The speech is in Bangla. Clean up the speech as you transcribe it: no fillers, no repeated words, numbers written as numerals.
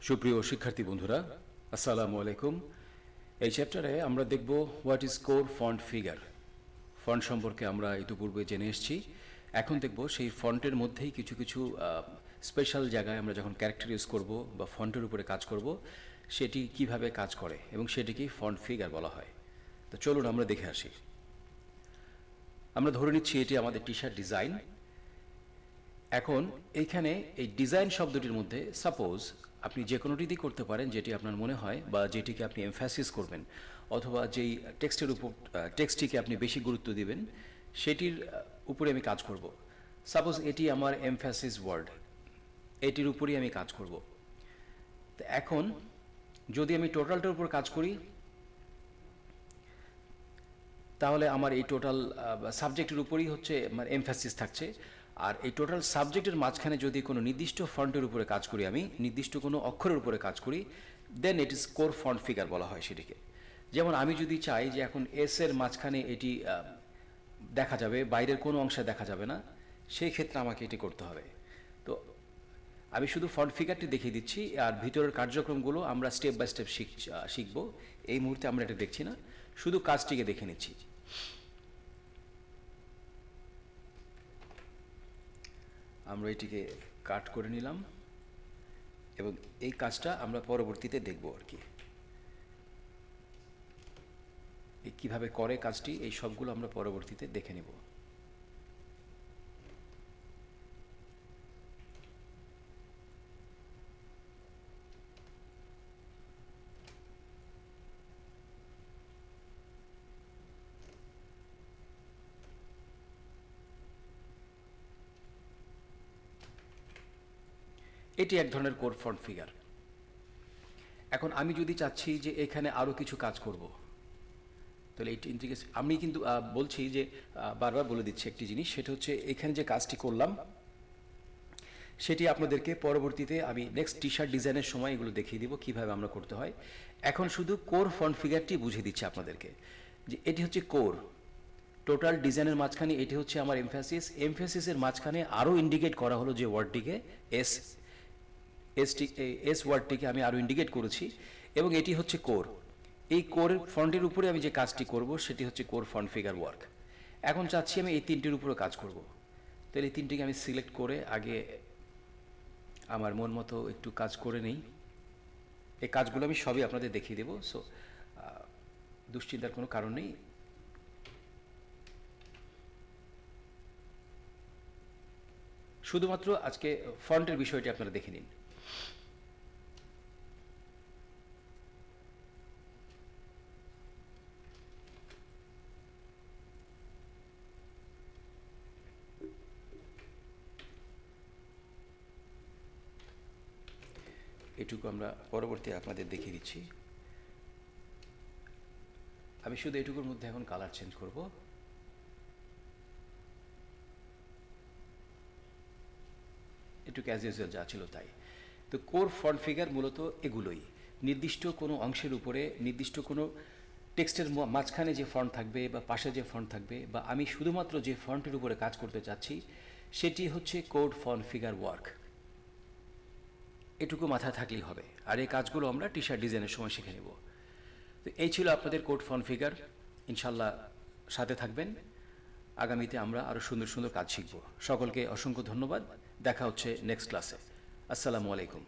সুপ্রিয় শিক্ষার্থী বন্ধুরা, আসসালামু আলাইকুম। এই চ্যাপ্টারে আমরা দেখব what is core font figure. Font সম্পর্কে আমরা ইতিপূর্বে জেনে এসেছি। এখন দেখব সেই ফন্টের মধ্যেই কিছু কিছু স্পেশাল জায়গায় আমরা যখন ক্যারেক্টার ইউজ করব বা ফন্টের উপরে কাজ করব, সেটি কিভাবে কাজ করে এবং সেটিকেই ফন্ট ফিগার বলা হয়। তো চলুন আমরা দেখে আসি। আমরা ধরে নিচ্ছি এটি আমাদের টি শার্ট ডিজাইন। এখন এইখানে এই ডিজাইন শব্দটির মধ্যে সাপোজ আপনি যে কোনোটিতেই করতে পারেন যেটি আপনার মনে হয় বা যেটিকে আপনি এমফ্যাসিস করবেন, অথবা যেই টেক্সটের উপর টেক্সটটিকে আপনি বেশি গুরুত্ব দিবেন সেটির উপরে আমি কাজ করব। সাপোজ এটি আমার এমফ্যাসিস ওয়ার্ড, এটির উপরেই আমি কাজ করব। তো এখন যদি আমি টোটালটার উপর কাজ করি, তাহলে আমার এই টোটাল সাবজেক্টের উপরেই হচ্ছে আমার এমফ্যাসিস থাকছে। আর এই টোটাল সাবজেক্টের মাঝখানে যদি কোনো নির্দিষ্ট ফন্টের উপরে কাজ করি, আমি নির্দিষ্ট কোনো অক্ষরের উপরে কাজ করি, then it is core font figure বলা হয় সেটিকে। যেমন আমি যদি চাই যে এখন এস এর মাঝখানে এটি দেখা যাবে, বাইরের কোনো অংশে দেখা যাবে না, সেই ক্ষেত্রে আমাকে এটি করতে হবে। তো আমি শুধু ফন্ট ফিগারটি দেখিয়ে দিচ্ছি, আর ভিতরের কার্যক্রমগুলো আমরা স্টেপ বাই স্টেপ শিখব। এই মুহূর্তে আমরা এটা দেখছি না, শুধু কাজটিকে দেখে নিচ্ছি। আমরা এটিকে কাট করে নিলাম এবং এই কাজটা আমরা পরবর্তীতে দেখব আর কি, কীভাবে করে কাজটি, এই সবগুলো আমরা পরবর্তীতে দেখে নেব। এটি এক ধরনের কোর ফন্ট ফিগার। এখন আমি যদি চাচ্ছি যে এখানে আরও কিছু কাজ করব, তাহলে এই ইন্টিগ্রেশন আমি কিন্তু বলছি যে বারবার বলে দিচ্ছি একটি জিনিস, সেটা হচ্ছে এখানে যে কাজটি করলাম সেটি আপনাদেরকে পরবর্তীতে আমি নেক্সট টি শার্ট ডিজাইনের সময় এগুলো দেখিয়ে দিব কীভাবে আমরা করতে হয়। এখন শুধু কোর ফন্ট ফিগারটি বুঝিয়ে দিচ্ছি আপনাদেরকে, যে এটি হচ্ছে কোর। টোটাল ডিজাইনের মাঝখানে এটি হচ্ছে আমার এমফ্যাসিস। এমফ্যাসিসের মাঝখানে আরও ইন্ডিকেট করা হলো যে ওয়ার্ডটিকে এস ওয়ার্ডটিকে আমি আরও ইন্ডিকেট করেছি, এবং এটি হচ্ছে কোর। এই কোর ফন্টের উপরে আমি যে কাজটি করব সেটি হচ্ছে কোর ফন্ট ফিগার ওয়ার্ক। এখন চাচ্ছি আমি এই তিনটির উপরে কাজ করব, তাহলে এই তিনটিকে আমি সিলেক্ট করে আগে আমার মন মতো একটু কাজ করে নেই। এই কাজগুলো আমি সবই আপনাদের দেখিয়ে দেবো, সো দুশ্চিন্তার কোনো কারণ নেই। শুধুমাত্র আজকে ফন্টের বিষয়টি আপনারা দেখে নিন। এটুকু আমরা পরবর্তী আপনাদের দেখিয়ে দিচ্ছি। আমি শুধু এটুকুর মধ্যে এখন কালার চেঞ্জ করব। এটুকু অ্যাজ ইউজুয়াল যা ছিল তাই। তো কোর ফন্ট ফিগার মূলত এগুলোই, নির্দিষ্ট কোনো অংশের উপরে নির্দিষ্ট কোনো টেক্সটের মাঝখানে যে ফন্ট থাকবে বা পাশে যে ফন্ট থাকবে, বা আমি শুধুমাত্র যে ফন্টের উপরে কাজ করতে চাচ্ছি সেটি হচ্ছে কোর ফন্ট ফিগার ওয়ার্ক। এটুকু মাথায় থাকলেই হবে, আর এই কাজগুলো আমরা টি শার্ট ডিজাইনের সময় শিখে নেব। তো এই ছিল আপনাদের কোড ফন্ট ফিগার। ইনশাল্লাহ সাথে থাকবেন, আগামীতে আমরা আরও সুন্দর সুন্দর কাজ শিখব। সকলকে অসংখ্য ধন্যবাদ, দেখা হচ্ছে নেক্সট ক্লাসে। আসসালামু আলাইকুম।